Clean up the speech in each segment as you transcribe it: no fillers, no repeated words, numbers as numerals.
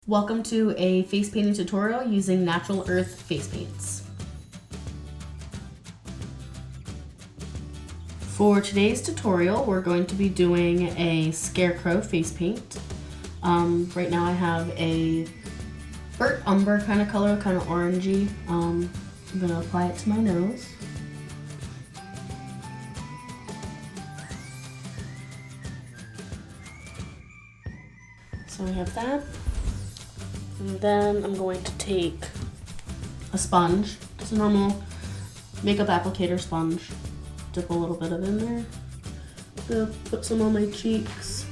Welcome to a face painting tutorial using natural earth face paints. For today's tutorial, we're going to be doing a Scarecrow face paint. Right now I have a burnt umber kind of color, kind of orangey. I'm going to apply it to my nose. So we have that. And then I'm going to take a sponge, just a normal makeup applicator sponge. Dip a little bit of it in there. Gonna put some on my cheeks.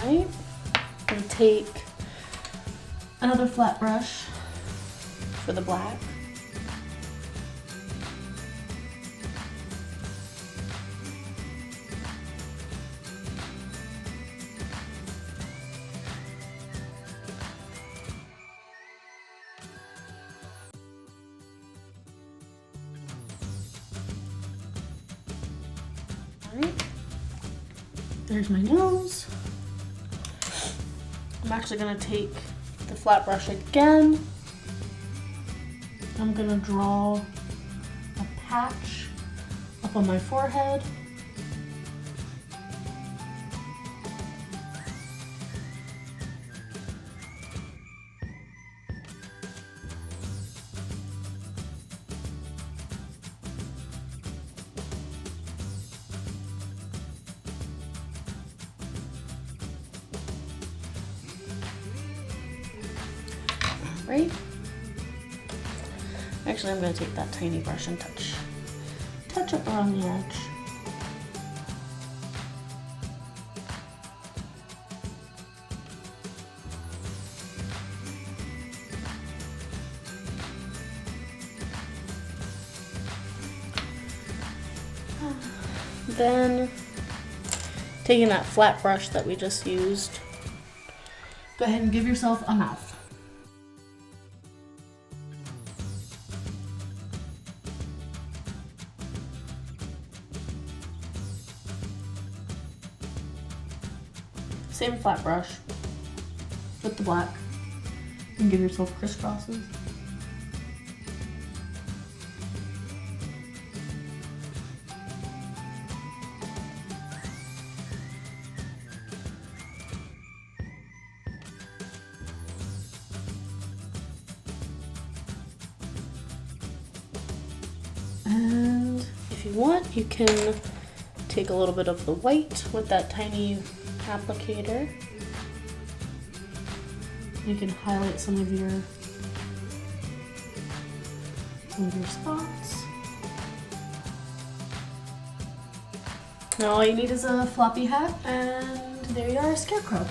Right? And take another flat brush for the black. Alright, there's my nose. I'm actually going to take the flat brush again. I'm going to draw a patch up on my forehead. Right? Actually, I'm going to take that tiny brush and touch it around the edge. Then, taking that flat brush that we just used, go ahead and give yourself a mouth. Same flat brush with the black, and give yourself crisscrosses. And if you want, you can take a little bit of the white with that tiny applicator. You can highlight some of your spots. Now all you need is a floppy hat, and there you are, a Scarecrow.